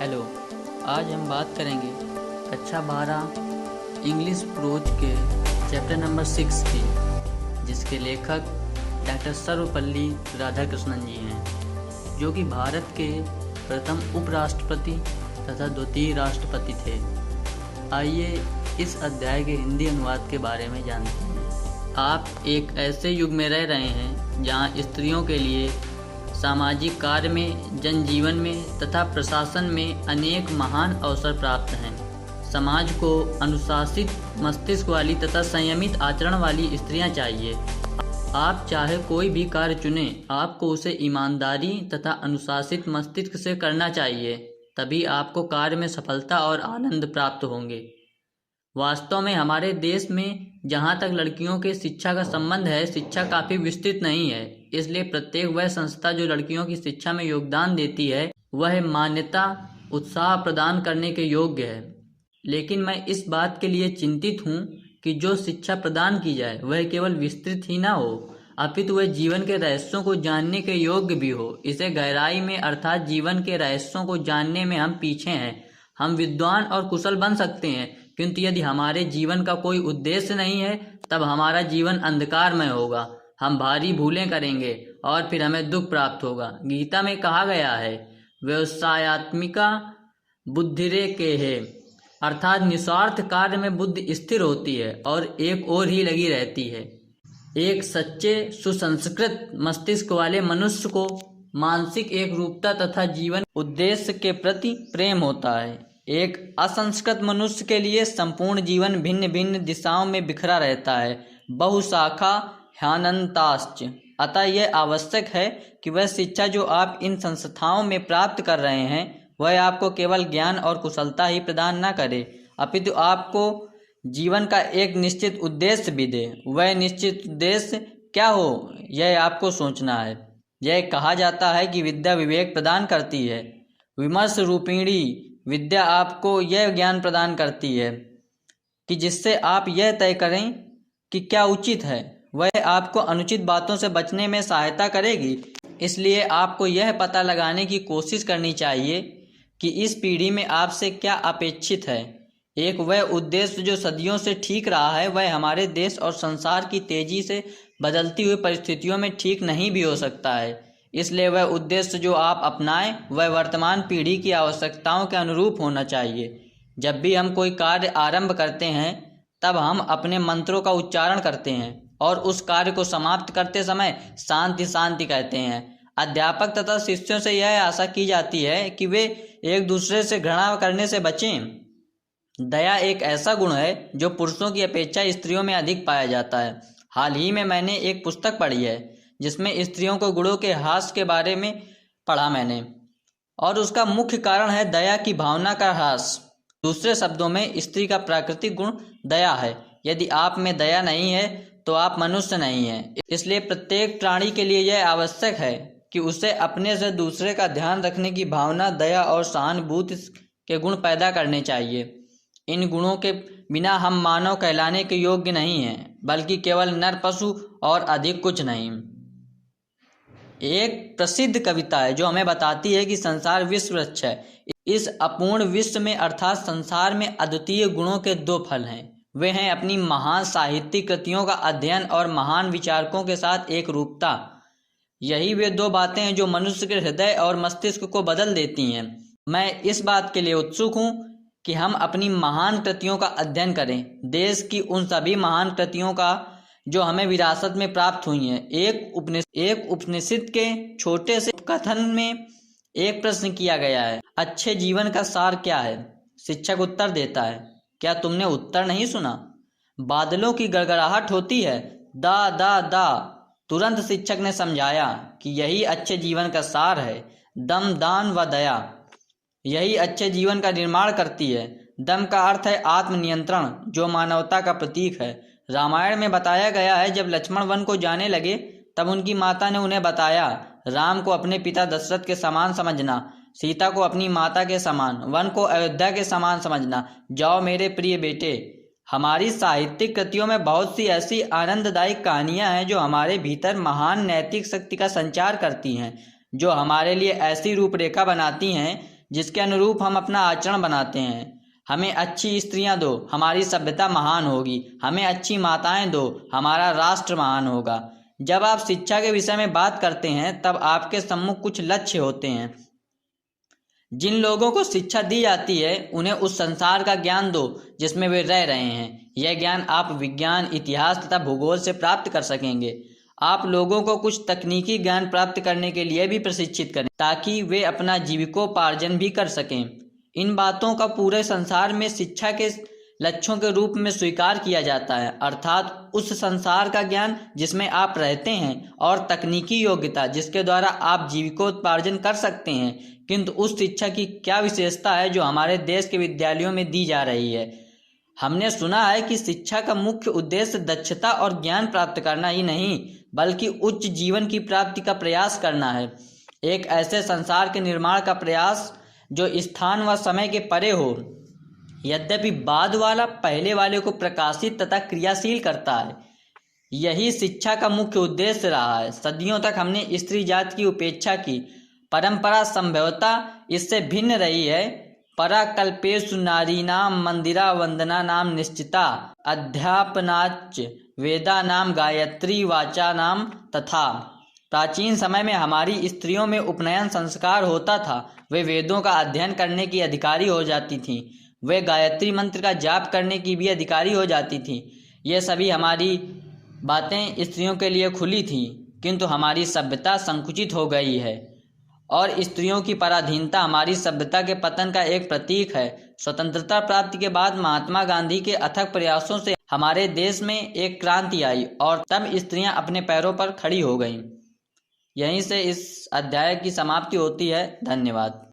Hello. आज हम बात करेंगे कक्षा 12 इंग्लिश प्रोज के चैप्टर नंबर 6 की, जिसके लेखक डॉक्टर सर्वपल्ली राधाकृष्णन जी हैं, जो कि भारत के प्रथम उपराष्ट्रपति तथा द्वितीय राष्ट्रपति थे। आइए इस अध्याय के हिंदी अनुवाद के बारे में जानते हैं। आप एक ऐसे युग में रह रहे हैं जहां स्त्रियों के लिए सामाजिक कार्य में, जनजीवन में तथा प्रशासन में अनेक महान अवसर प्राप्त हैं। समाज को अनुशासित मस्तिष्क वाली तथा संयमित आचरण वाली स्त्रियां चाहिए। आप चाहे कोई भी कार्य चुनें, आपको उसे ईमानदारी तथा अनुशासित मस्तिष्क से करना चाहिए, तभी आपको कार्य में सफलता और आनंद प्राप्त होंगे। वास्तव में हमारे देश में जहाँ तक लड़कियों के शिक्षा का संबंध है, शिक्षा काफ़ी विस्तृत नहीं है। इसलिए प्रत्येक वह संस्था जो लड़कियों की शिक्षा में योगदान देती है, वह मान्यता, उत्साह प्रदान करने के योग्य है। लेकिन मैं इस बात के लिए चिंतित हूँ कि जो शिक्षा प्रदान की जाए वह केवल विस्तृत ही ना हो, अपितु वह जीवन के रहस्यों को जानने के योग्य भी हो। इसे गहराई में अर्थात जीवन के रहस्यों को जानने में हम पीछे हैं। हम विद्वान और कुशल बन सकते हैं, किंतु यदि हमारे जीवन का कोई उद्देश्य नहीं है, तब हमारा जीवन अंधकारमय होगा। हम भारी भूलें करेंगे और फिर हमें दुख प्राप्त होगा। गीता में कहा गया है, व्यवसायत्मिका बुद्धिरेकेह, अर्थात निस्वार्थ कार्य में बुद्धि स्थिर होती है और एक ओर ही लगी रहती है। एक सच्चे सुसंस्कृत मस्तिष्क वाले मनुष्य को मानसिक एकरूपता तथा जीवन उद्देश्य के प्रति प्रेम होता है। एक असंस्कृत मनुष्य के लिए संपूर्ण जीवन भिन्न भिन्न दिशाओं में बिखरा रहता है, बहुशाखा ह्यानंताश्च। अतः यह आवश्यक है कि वह शिक्षा जो आप इन संस्थाओं में प्राप्त कर रहे हैं, वह आपको केवल ज्ञान और कुशलता ही प्रदान न करे, अपितु आपको जीवन का एक निश्चित उद्देश्य भी दे। वह निश्चित उद्देश्य क्या हो, यह आपको सोचना है। यह कहा जाता है कि विद्या विवेक प्रदान करती है। विमर्श रूपिणी विद्या आपको यह ज्ञान प्रदान करती है कि जिससे आप यह तय करें कि क्या उचित है। वह आपको अनुचित बातों से बचने में सहायता करेगी। इसलिए आपको यह पता लगाने की कोशिश करनी चाहिए कि इस पीढ़ी में आपसे क्या अपेक्षित है। एक वह उद्देश्य जो सदियों से ठीक रहा है, वह हमारे देश और संसार की तेजी से बदलती हुई परिस्थितियों में ठीक नहीं भी हो सकता है। इसलिए वह उद्देश्य जो आप अपनाएं, वह वर्तमान पीढ़ी की आवश्यकताओं के अनुरूप होना चाहिए। जब भी हम कोई कार्य आरंभ करते हैं, तब हम अपने मंत्रों का उच्चारण करते हैं और उस कार्य को समाप्त करते समय शांति शांति कहते हैं। अध्यापक तथा शिष्यों से यह आशा की जाती है कि वे एक दूसरे से घृणा करने से बचें। दया एक ऐसा गुण है जो पुरुषों की अपेक्षा स्त्रियों में अधिक पाया जाता है। हाल ही में मैंने एक पुस्तक पढ़ी है जिसमें स्त्रियों को गुणों के ह्रास के बारे में पढ़ा मैंने, और उसका मुख्य कारण है दया की भावना का ह्रास। दूसरे शब्दों में, स्त्री का प्राकृतिक गुण दया है। यदि आप में दया नहीं है तो आप मनुष्य नहीं हैं। इसलिए प्रत्येक प्राणी के लिए यह आवश्यक है कि उसे अपने से दूसरे का ध्यान रखने की भावना, दया और सहानुभूति के गुण पैदा करने चाहिए। इन गुणों के बिना हम मानव कहलाने के योग्य नहीं हैं, बल्कि केवल नर पशु और अधिक कुछ नहीं। एक प्रसिद्ध कविता है जो हमें बताती है कि संसार विश्व वृक्ष है। इस अपूर्ण विश्व में अर्थात संसार में अद्वितीय गुणों के दो फल हैं। वे हैं अपनी महान साहित्यिक कृतियों का अध्ययन और महान विचारकों के साथ एक रूपता। यही वे दो बातें हैं जो मनुष्य के हृदय और मस्तिष्क को बदल देती हैं। मैं इस बात के लिए उत्सुक हूँ कि हम अपनी महान कृतियों का अध्ययन करें, देश की उन सभी महान कृतियों का जो हमें विरासत में प्राप्त हुई हैं। एक उपनिषद के छोटे से कथन में एक प्रश्न किया गया है, अच्छे जीवन का सार क्या है? शिक्षक उत्तर देता है, क्या तुमने उत्तर नहीं सुना? बादलों की गड़गड़ाहट होती है, दा दा दा। तुरंत शिक्षक ने समझाया कि यही अच्छे जीवन का सार है, दम, दान व दया। यही अच्छे जीवन का निर्माण करती है। दम का अर्थ है आत्मनियंत्रण, जो मानवता का प्रतीक है। रामायण में बताया गया है, जब लक्ष्मण वन को जाने लगे तब उनकी माता ने उन्हें बताया, राम को अपने पिता दशरथ के समान समझना, सीता को अपनी माता के समान, वन को अयोध्या के समान समझना। जाओ मेरे प्रिय बेटे। हमारी साहित्यिक कृतियों में बहुत सी ऐसी आनंददायक कहानियां हैं जो हमारे भीतर महान नैतिक शक्ति का संचार करती हैं, जो हमारे लिए ऐसी रूपरेखा बनाती हैं जिसके अनुरूप हम अपना आचरण बनाते हैं। हमें अच्छी स्त्रियां दो, हमारी सभ्यता महान होगी। हमें अच्छी माताएं दो, हमारा राष्ट्र महान होगा। जब आप शिक्षा के विषय में बात करते हैं तब आपके सम्मुख कुछ लक्ष्य होते हैं। जिन लोगों को शिक्षा दी जाती है उन्हें उस संसार का ज्ञान दो जिसमें वे रह रहे हैं। यह ज्ञान आप विज्ञान, इतिहास तथा भूगोल से प्राप्त कर सकेंगे। आप लोगों को कुछ तकनीकी ज्ञान प्राप्त करने के लिए भी प्रशिक्षित करें ताकि वे अपना जीविकोपार्जन भी कर सकें। इन बातों का पूरे संसार में शिक्षा के लक्ष्यों के रूप में स्वीकार किया जाता है, अर्थात उस संसार का ज्ञान जिसमें आप रहते हैं और तकनीकी योग्यता जिसके द्वारा आप जीविकोपार्जन कर सकते हैं। किंतु उस शिक्षा की क्या विशेषता है जो हमारे देश के विद्यालयों में दी जा रही है? हमने सुना है कि शिक्षा का मुख्य उद्देश्य दक्षता और ज्ञान प्राप्त करना ही नहीं बल्कि उच्च जीवन की प्राप्ति का प्रयास करना है। एक ऐसे संसार के निर्माण का प्रयास जो स्थान व समय के परे हो। यद्यपि बाद वाला पहले वाले को प्रकाशित तथा क्रियाशील करता है। यही शिक्षा का मुख्य उद्देश्य रहा है। सदियों तक हमने स्त्री जाति की उपेक्षा की। परंपरा संभवतः इससे भिन्न रही है। पराकल्पेषु नारीणाम मंदिरा वंदना नाम निश्चिता अध्यापनाच वेदा नाम गायत्री वाचा नाम तथा। प्राचीन समय में हमारी स्त्रियों में उपनयन संस्कार होता था। वे वेदों का अध्ययन करने की अधिकारी हो जाती थीं। वे गायत्री मंत्र का जाप करने की भी अधिकारी हो जाती थीं। ये सभी हमारी बातें स्त्रियों के लिए खुली थीं, किंतु हमारी सभ्यता संकुचित हो गई है और स्त्रियों की पराधीनता हमारी सभ्यता के पतन का एक प्रतीक है। स्वतंत्रता प्राप्ति के बाद महात्मा गांधी के अथक प्रयासों से हमारे देश में एक क्रांति आई और तब स्त्रियां अपने पैरों पर खड़ी हो गईं। यहीं से इस अध्याय की समाप्ति होती है। धन्यवाद।